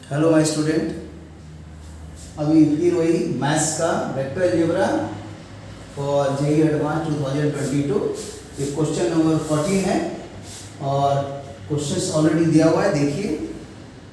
Hello my student. अभी फिर वही मैथ्स का vector algebra for JEE advance 2022। ये क्वेश्चन नंबर 14 है और क्वेश्चंस ऑलरेडी दिया हुआ है, देखिए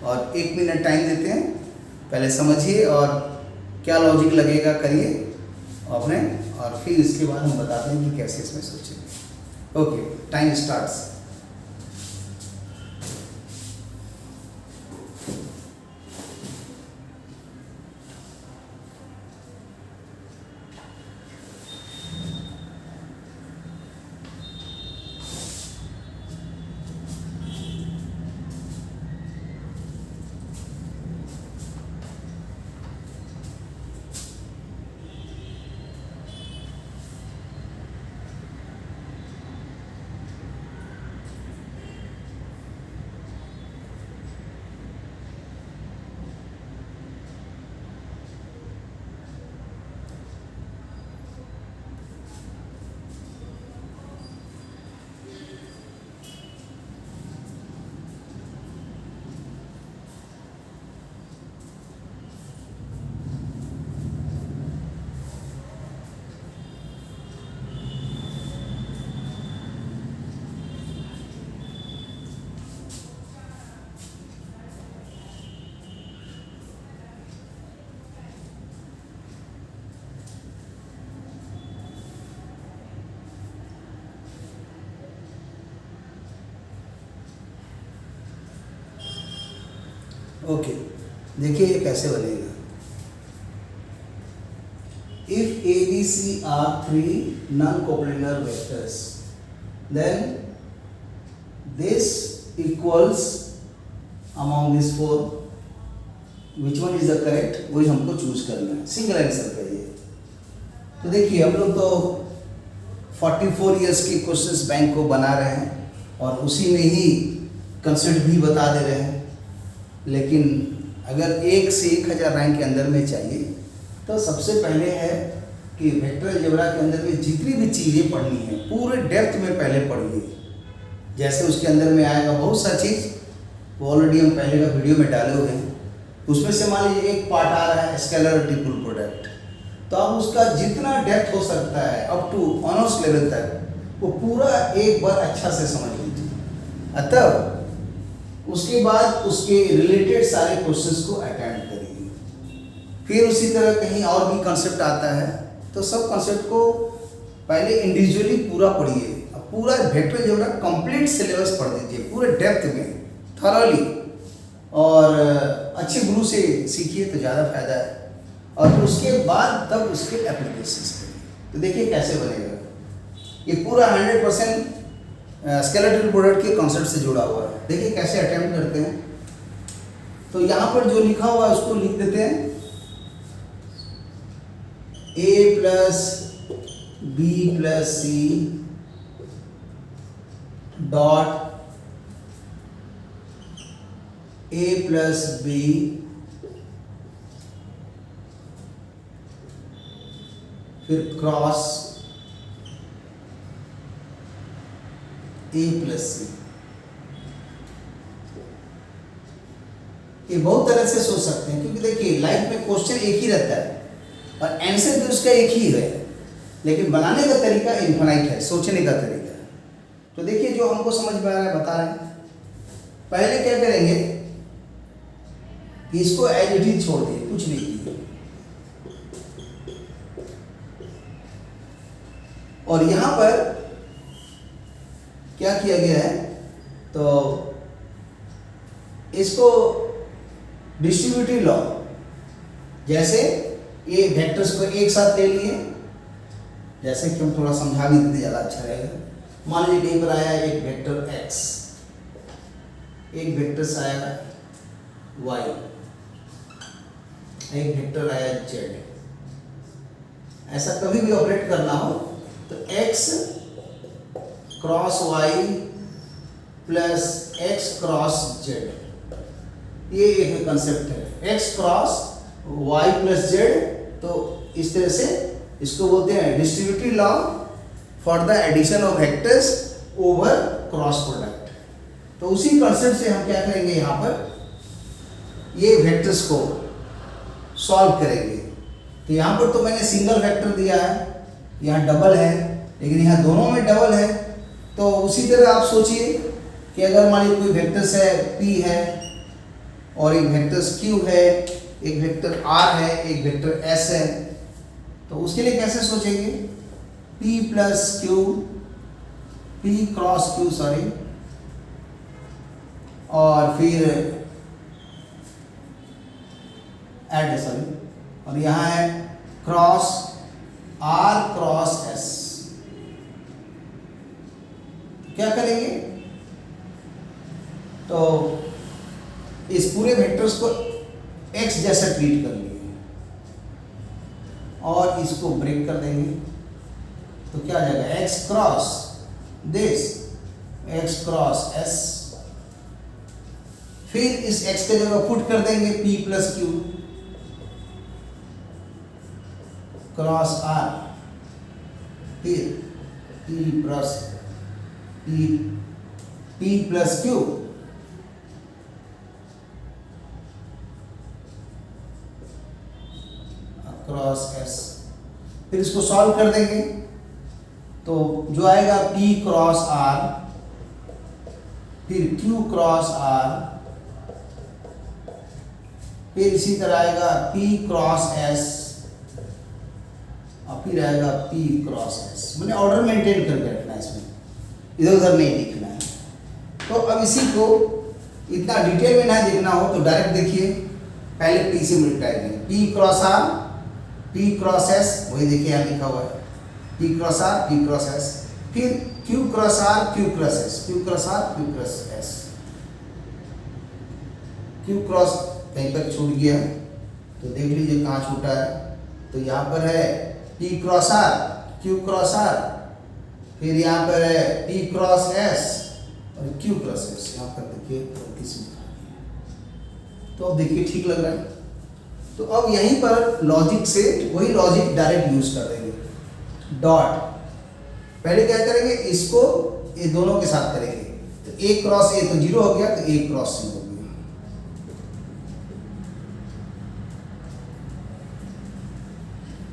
और 1 मिनट टाइम देते हैं, पहले समझिए और क्या लॉजिक लगेगा करिए अपने, और फिर इसके बाद हम बताते हैं कि कैसे इसमें सोचेंगे। Okay, time starts. ओके, देखिए ये कैसे बनेगा। If A B C are 3 non coplanar vectors then this equals among this 4, which one is the correct, वही हमको चूज करना है। सिंगल आंसर का ये। तो देखिए हम लोग तो 44 इयर्स के क्वेश्चंस बैंक को बना रहे हैं और उसी में ही कंसेप्ट भी बता दे रहे हैं, लेकिन अगर 1 से 1000 रैंक के अंदर में चाहिए तो सबसे पहले है कि वेक्टर अलजेब्रा के अंदर में जितनी भी चीज़ें पढ़नी है पूरे डेप्थ में पहले पढ़िए। जैसे उसके अंदर में आएगा बहुत सा चीज़, वो ऑलरेडी हम पहले का वीडियो में डाले हुए हैं। उसमें से मान लीजिए एक पार्ट आ रहा है स्केलर और ट्रिपल प्रोडक्ट, तो आप उसका जितना डेप्थ हो सकता है अप टू ऑनर्स लेवल तक वो पूरा एक बार अच्छा से समझ लीजिए। अतः उसके बाद उसके रिलेटेड सारे क्वेश्चंस को अटेम्प्ट करिए। फिर उसी तरह कहीं और भी कंसेप्ट आता है तो सब कंसेप्ट को पहले इंडिविजुअली पूरा पढ़िए। पूरा वेक्टर अलजेब्रा कंप्लीट सिलेबस पढ़ दीजिए पूरे डेप्थ में थॉरली, और अच्छे गुरु से सीखिए तो ज़्यादा फायदा है। और फिर उसके बाद तब उसके एप्लीकेशंस करिए। तो देखिए कैसे बनेगा। ये पूरा 100% स्केलेटल प्रोडक्ट के कॉन्सेप्ट से जुड़ा हुआ है। देखिए कैसे अटेम्प्ट करते हैं। तो यहाँ पर जो लिखा हुआ है उसको लिख देते हैं a plus B plus C dot a plus B फिर क्रॉस a प्लस सी। ये बहुत तरह से सोच सकते हैं, क्योंकि देखिए लाइफ में क्वेश्चन एक ही रहता है और आंसर भी उसका एक ही है, लेकिन बनाने का तरीका इनफाइनाइट है, सोचने का तरीका। तो देखिए जो हमको समझ में आ रहा है बता रहे हैं। पहले क्या करेंगे कि इसको एज इट इज छोड़ दिए, कुछ नहीं किए, और यहां पर क्या किया गया है तो इसको डिस्ट्रीब्यूटिव लॉ, जैसे ये वेक्टर्स को एक साथ ले लिए, जैसे कि हम थोड़ा समझा भी देते ज़्यादा अच्छा रहेगा। मान लीजिए कहीं पर आया एक वेक्टर x, एक वेक्टर आया y, एक वेक्टर आया z। ऐसा कभी भी ऑपरेट करना हो तो x cross y plus x cross z, ये एक कंसेप्ट है। x cross y plus z, तो इस तरह से इसको बोलते हैं distributive law for the addition of vectors over cross product. तो उसी कंसेप्ट से हम क्या करेंगे यहाँ पर ये वेक्टर्स को सॉल्व करेंगे। तो यहाँ पर तो मैंने सिंगल वेक्टर दिया है, यहाँ डबल है, लेकिन यहाँ दोनों में डबल है। तो उसी तरह आप सोचिए कि अगर मान लीजिए कोई वेक्टर्स है P है और एक वेक्टर्स Q है, एक वेक्टर R है, एक वेक्टर S है, तो उसके लिए कैसे सोचेंगे? P plus Q, P cross Q sorry, और फिर ऐड सॉरी, और यहाँ है क्रॉस R क्रॉस S। क्या करेंगे? तो इस पूरे वेक्टर्स को x जैसा ट्रीट कर लेंगे और इसको ब्रेक कर देंगे। तो क्या आ जाएगा? x cross this, x cross s, फिर इस x के जगह पुट कर देंगे p plus q cross r, फिर p plus q cross s, फिर इसको सॉल्व कर देंगे। तो जो आएगा p क्रॉस r, फिर q क्रॉस r, फिर इसी तरह आएगा p क्रॉस s, और फिर आएगा p क्रॉस s। मैंने ऑर्डर मेंटेन करके रखना है, इसमें इधर उधर नहीं लिखना है। तो अब इसी को इतना डिटेल में ना देखना हो तो डायरेक्ट देखिए, पहले p से मल्टीप्लाई करेंगे, p cross r, p cross s, वही देखिए यहाँ लिखा हुआ है p cross r, p cross s, फिर q cross r, q cross s, q cross r, q cross s, q cross कहीं पर छूट गया तो देख लीजिए कहाँ छूटा है। तो यहाँ पर है p cross r, q cross r, फिर यहाँ पर है p क्रॉस s और q क्रॉस s। यहाँ पर देखिए तो अब देखिए ठीक लग रहा है। तो अब यहीं पर लॉजिक से वही लॉजिक डायरेक्ट यूज कर देंगे। डॉट पहले क्या करेंगे? इसको ये दोनों के साथ करेंगे। तो a क्रॉस a तो 0 हो गया, तो a क्रॉस c हो गया।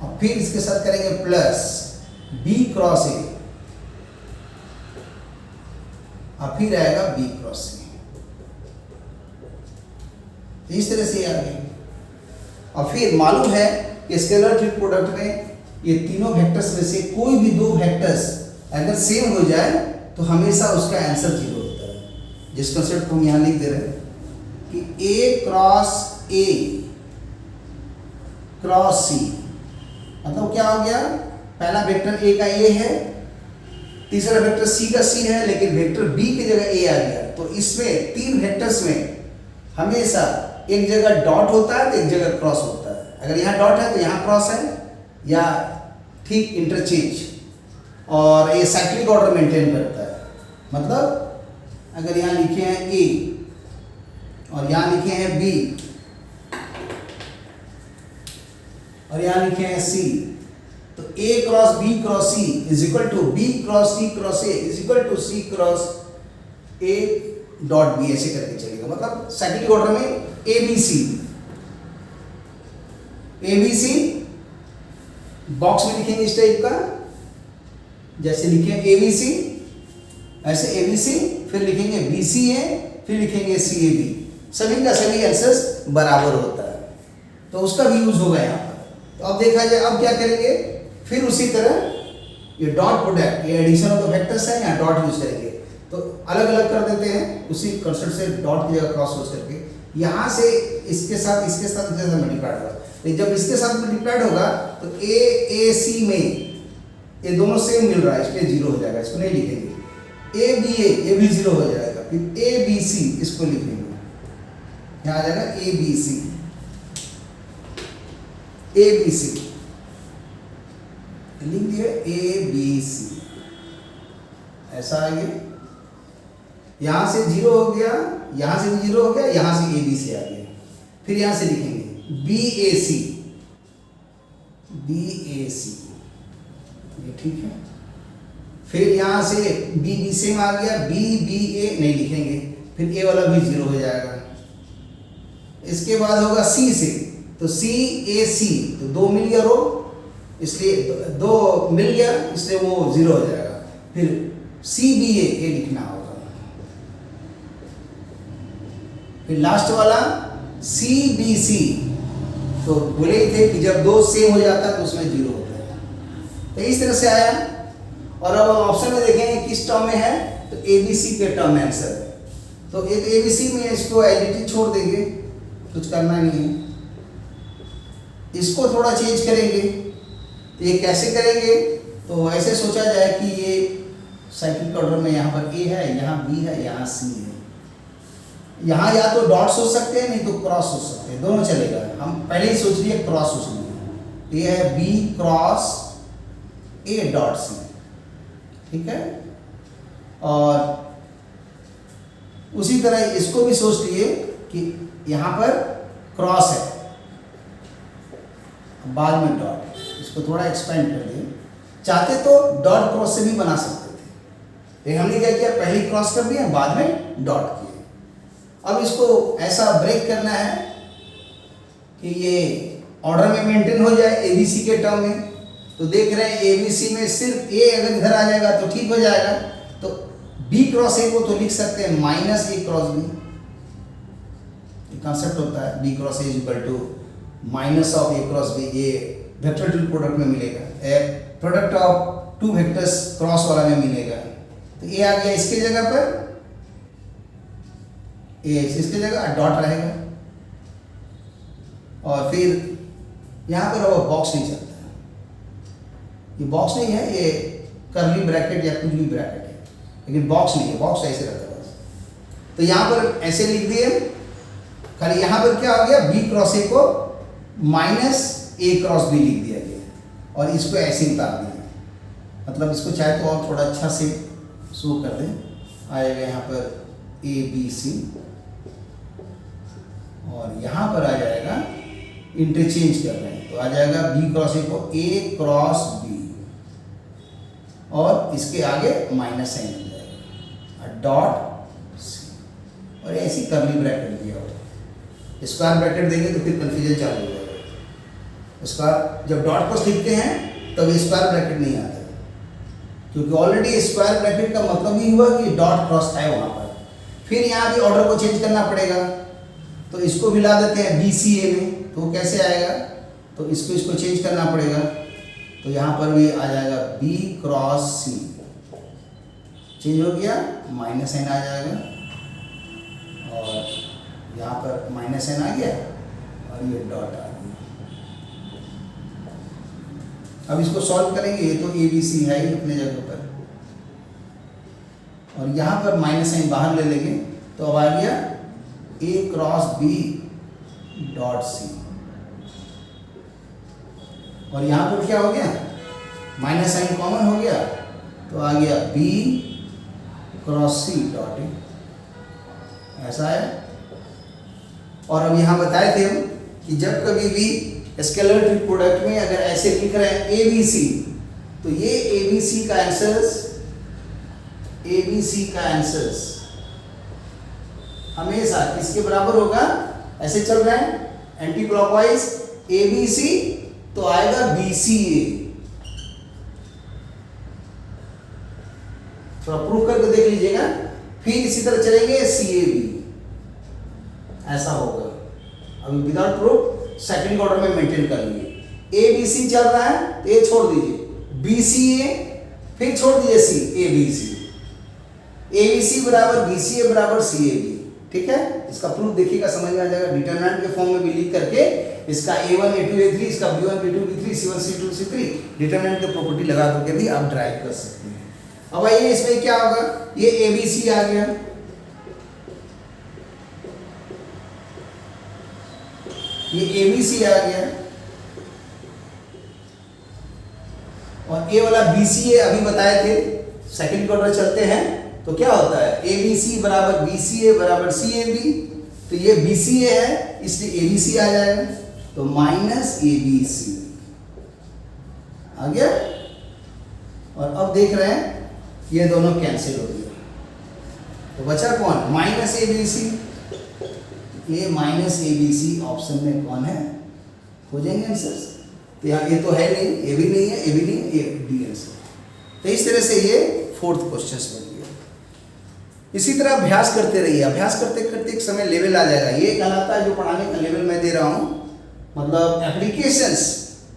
और फिर इसके साथ करेंगे प्लस b क्रॉस a, और फिर आएगा b क्रॉस c। इस तरह से आ गया। और फिर मालूम है कि स्केलर ट्री प्रोडक्ट में ये तीनों वेक्टर्स में से कोई भी दो वेक्टर्स अगर सेम हो जाए तो हमेशा उसका आंसर 0 होता है। जिस कंसेप्ट को हम यहाँ लिख दे रहे हैं कि a cross a cross c, मतलब क्या हो गया? पहला वेक्टर a का a है, तीसरा वेक्टर c का c है, लेकिन वेक्टर b की जगह a आ गया। तो इसमें तीन वेक्टर्स में हमेशा एक जगह डॉट होता है तो एक जगह क्रॉस होता है। अगर यहाँ डॉट है तो यहाँ क्रॉस है, या ठीक इंटरचेंज। और ये साइक्लिक ऑर्डर मेंटेन करता है। मतलब अगर यहाँ लिखे हैं a और यहाँ लिखे हैं b और यहाँ लिखे हैं c, तो a cross b cross c is equal to b cross c cross a is equal to c cross a dot b, ऐसे करके चलेगा। मतलब साइक्लिक ऑर्डर में ABC बॉक्स में लिखेंगे इस टाइप का, जैसे लिखे ABC, ऐसे ABC, फिर लिखेंगे BCA, फिर लिखेंगे CAB। सभी का सभी आंसर्स बराबर होता है, तो उसका भी यूज होगा यहाँ पर। तो अब देखा जाए, अब क्या करेंगे? फिर उसी तरह ये डॉट प्रोडक्ट, ये एडिशन ऑफ द वेक्टर्स है, यहाँ डॉट यूज करेंगे। तो अलग अलग कर देते हैं, उसी कंसेप्ट से डॉट की जगह क्रॉस यूज करके। यहाँ से इसके साथ जैसा मल्टीप्लाइड होगा, लेकिन जब इसके साथ मल्टीप्लाइड होगा तो AAC में ये दोनों सेम मिल रहा है, इसलिए 0 हो जाएगा, इसको नहीं लिखेंगे। ABA ये भी 0 हो जाएगा, फिर ABC इसको लिखेंगे, यहाँ आ जाएगा ABC लिख दिया ABC, ऐसा आएगा। यहाँ से 0 हो गया, यहाँ से भी 0 हो गया, यहाँ से ABC आ गया। फिर यहाँ से लिखेंगे BAC, ये ठीक है। फिर यहाँ से BB सेम आ गया, BBA नहीं लिखेंगे, फिर A वाला भी 0 हो जाएगा। इसके बाद होगा सी से, तो सी ए सी, तो 2 मिल गया रो, इसलिए 2 मिल गया, इसलिए वो 0 हो जाएगा। फिर सी बी ए लिखना होगा। फिर लास्ट वाला सी बी सी, तो बोले ही थे कि जब 2 सेम हो जाता है तो उसमें 0 होता है। तो इस तरह से आया। और अब ऑप्शन में देखेंगे किस टर्म में है, तो ए बी सी के टर्म में आंसर है। तो एक ए बी सी में इसको एडिटिव छोड़ देंगे, कुछ करना नहीं है। इसको थोड़ा चेंज करेंगे, तो ये कैसे करेंगे, तो ऐसे सोचा जाए कि ये साइक्लिक ऑर्डर में यहाँ पर ए है, यहाँ बी है, यहाँ सी है। यहाँ या तो डॉट्स हो सकते हैं, नहीं तो क्रॉस हो सकते हैं, दोनों चलेगा। हम पहले ही सोच लिए क्रॉस हो सकते हैं। ये है B cross A dot C, ठीक है। और उसी तरह इसको भी सोच लिए कि यहाँ पर क्रॉस है, बाद में डॉट, इसको थोड़ा एक्सपेंड कर दिए। चाहते तो डॉट क्रॉस से भी बना सकते थे, लेकिन हमने क्या किया, पहले क्रॉस कर दिया, बाद में डॉट किए। अब इसको ऐसा ब्रेक करना है कि ये ऑर्डर में मेंटेन हो जाए एबीसी के टर्म में। तो देख रहे हैं एबीसी में सिर्फ ए अगर इधर आ जाएगा तो ठीक हो जाएगा। तो बी क्रॉस ए को तो लिख सकते हैं minus A cross B, concept होता है B cross A is equal to minus of A cross B. ये वेक्टर टू प्रोडक्ट में मिलेगा, प्रोडक्ट ऑफ 2 वेक्टर्स क्रॉस वाला में मिलेगा। तो ए आ गया इसके जगह पर, ए इसके जगह डॉट रहेगा। और फिर यहाँ पर वो बॉक्स नहीं चलता है, ये बॉक्स नहीं है, ये कर्ली ब्रैकेट या कुछ भी ब्रैकेट है, लेकिन बॉक्स नहीं है, बॉक्स ऐसे रहता है बस। तो यहाँ पर ऐसे लिख दिए, खाली यहाँ पर क्या हो गया, बी क्रॉस ए को माइनस ए क्रॉस बी लिख दिया गया, और इसको ऐसे उतार दिया। मतलब इसको चाहे तो और थोड़ा अच्छा से शो कर दें, आएगा यहाँ पर ए बी सी, और यहाँ पर आ जाएगा, इंटरचेंज कर रहे हैं तो आ जाएगा बी क्रॉस ए को ए क्रॉस बी, और इसके आगे माइनस साइन मिल जाएगा, डॉट सी, और ऐसी कर्ली ब्रैकेट दिया होगा। स्क्वायर ब्रैकेट देंगे तो फिर कंफ्यूजन चालू हो जाएगा। स्क्वायर जब डॉट क्रॉस लिखते हैं तब स्क्वायर ब्रैकेट नहीं आता, क्योंकि ऑलरेडी स्क्वायर ब्रैकेट का मतलब ही हुआ कि डॉट क्रॉस है वहाँ पर। फिर यहाँ भी ऑर्डर को चेंज करना पड़ेगा, तो इसको मिला देते हैं बी सी ए में, तो कैसे आएगा, तो इसको चेंज करना पड़ेगा। तो यहाँ पर भी आ जाएगा बी क्रॉस सी, चेंज हो गया, माइनस साइन आ जाएगा, और यहाँ पर माइनस साइन आ गया, और ये डॉट आ गया। अब इसको सॉल्व करेंगे, ये तो ए बी सी है ही अपने जगह पर, और यहाँ पर माइनस साइन बाहर ले लेंगे, तो अब आ गया ए क्रॉस बी डॉट सी, और यहाँ पर क्या हो गया, माइनस साइन कॉमन हो गया, तो आ गया B cross C dot A, ऐसा है। और अब यहाँ बताए थे हम कि जब कभी भी स्केलर प्रोडक्ट में अगर ऐसे लिख रहे हैं ए बी सी, तो ये ए बी सी का आंसर्स हमेशा किसके बराबर होगा, ऐसे चल रहे हैं anti clockwise, A B C तो आएगा बी सी ए। थोड़ा प्रूव करके देख लीजिएगा। फिर इसी तरह चलेंगे सी ए बी, ऐसा होगा। अभी विदाउट प्रूफ सेकंड ऑर्डर में मेंटेन कर लीजिए। ए बी सी चल रहा है तो ए छोड़ दीजिए, बी सी ए, फिर छोड़ दीजिए सी, ए बी सी, ए बी सी बराबर बी सी ए बराबर सी ए बी। ठीक है, इसका प्रूफ देखिएगा, समझ में आ जाएगा। डिटरमिनेंट के फॉर्म में भी लिख करके इसका a1 a2 a3, इसका b1 b2 b3 c1 c2 c3 determinant की प्रॉपर्टी लगा करके भी आप ड्राइव कर सकते हैं। अब आइए इसमें क्या होगा, ये ABC आ गया, ये ABC आ गया, और ए वाला BCA अभी बताए थे। सेकंड क्वार्टर चलते हैं तो क्या होता है, ABC बराबर BCA बराबर CAB, तो ये BCA है इसलिए ABC आ जाएगा, तो माइनस ABC आ गया। और अब देख रहे हैं ये दोनों कैंसिल हो गया, तो बचा कौन, minus ABC। A minus A B C option में कौन है, हो जाएंगे आंसर्स। तो यहाँ ये तो है नहीं, ये भी नहीं है, ये भी नहीं है, ये डी आंसर। तो इस तरह से ये 4th क्वेश्चन बन गया। इसी तरह अभ्यास करते रहिए, अभ्यास करते करते एक समय लेवल आ जाएगा। ये कहलाता है जो पढ़ाने का लेवल मैं दे रहा हूँ, मतलब एप्लीकेशंस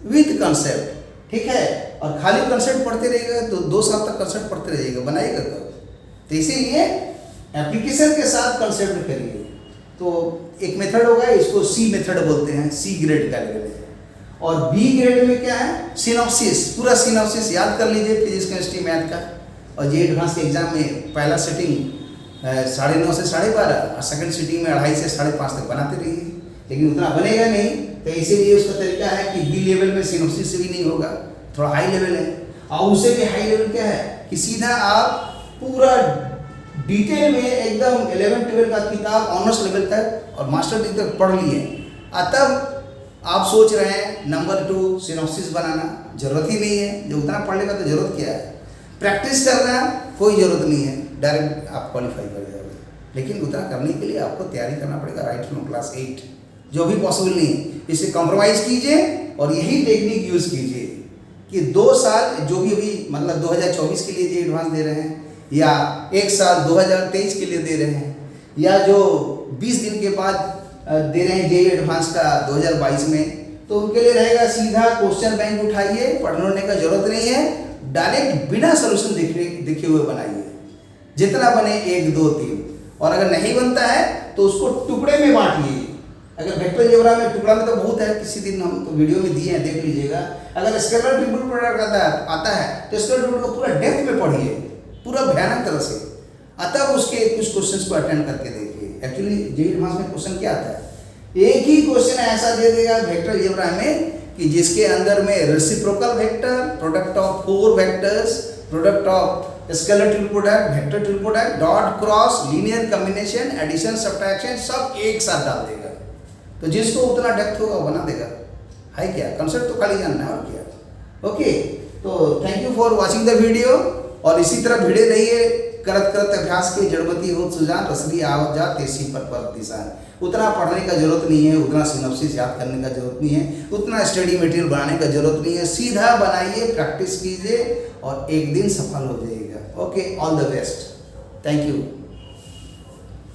विद कंसेप्ट, ठीक है। और खाली कंसेप्ट पढ़ते रहिएगा तो 2 साल तक कंसेप्ट पढ़ते रहिएगा, बनाइएगा कब। तो इसीलिए एप्लीकेशन के साथ कंसेप्ट करिए। तो एक मेथड होगा, इसको सी मेथड बोलते हैं, सी ग्रेड का लेवल है। और बी ग्रेड में क्या है, सिनॉप्सिस, पूरा सिनॉप्सिस याद कर लीजिए फिजिक्स केमिस्ट्री मैथ का। और जे एडवांस के एग्जाम में पहला सेटिंग 9:30 से 12:30 और सेकंड सिटिंग में 2:30 से 5:30 तक बनाते रहिए, लेकिन उतना बनेगा नहीं। तो इसीलिए उसका तरीका है कि बी लेवल में सिनॉप्सिस से भी नहीं होगा, थोड़ा हाई लेवल है। और उससे भी हाई लेवल क्या है कि सीधा आप पूरा डिटेल में एकदम 11-12 का किताब ऑनर्स लेवल तक और मास्टर डिग्री तक पढ़ लिए, तब आप सोच रहे हैं नंबर 2 सिनॉप्सिस बनाना, जरूरत ही नहीं है। जो उतना पढ़ लेगा तो जरूरत क्या है, प्रैक्टिस करना कोई ज़रूरत नहीं है, डायरेक्ट आप क्वालिफाई कर जाओगे। लेकिन उतना करने के लिए आपको तैयारी करना पड़ेगा राइट फ्रॉम क्लास 8, जो भी पॉसिबल नहीं है। इससे कॉम्प्रोमाइज़ कीजिए और यही टेक्निक यूज़ कीजिए कि 2 साल जो भी मतलब 2024 के लिए जो एडवांस दे रहे हैं, या 1 साल 2023 के लिए दे रहे हैं, या जो 20 दिन के बाद दे रहे हैं जे एडवांस का 2022 में, तो उनके लिए रहेगा सीधा क्वेश्चन बैंक उठाइए, पढ़ने का जरूरत नहीं है, डायरेक्ट बिना सोल्यूशन देखे हुए बनाइए। जितना बने 1, 2, 3, और अगर नहीं बनता है तो उसको टुकड़े में बांटिए। अगर वेक्टर अलजेब्रा में टुकड़ा में तो बहुत है, किसी दिन हम तो वीडियो में दिए हैं, देख लीजिएगा। अगर स्केलर ट्रिपल प्रोडक्ट आता है तो स्केलर ट्रिपल को पूरा डेप्थ में पढ़िए, पूरा भयानक तरह से, तब उसके कुछ क्वेश्चंस को अटेंड करके देखिए। एक्चुअली जे एडवांस में क्वेश्चन क्या आता है, एक ही क्वेश्चन ऐसा दे देगा वेक्टर अलजेब्रा में कि जिसके अंदर में reciprocal vector, product of 4 vectors, product of scalar triple product, vector triple product, dot cross, linear combination, addition, subtraction सब एक साथ डाल देगा। तो जिसको उतना डेप्थ होगा वो बना देगा, है क्या, कंसेप्ट तो खाली जानना है और क्या। ओके, तो thank you for watching the video. और इसी तरह भिड़े रहिए, करत करत अभ्यास के जड़मती हो सुजान, रसली आवत जा तेसी पर दिशान। उतना पढ़ने का जरूरत नहीं है, उतना सिनॉप्सिस याद करने का जरूरत नहीं है, उतना स्टडी मटेरियल बनाने का जरूरत नहीं है। सीधा बनाइए, प्रैक्टिस कीजिए और एक दिन सफल हो जाइएगा। Okay, all the best, thank you.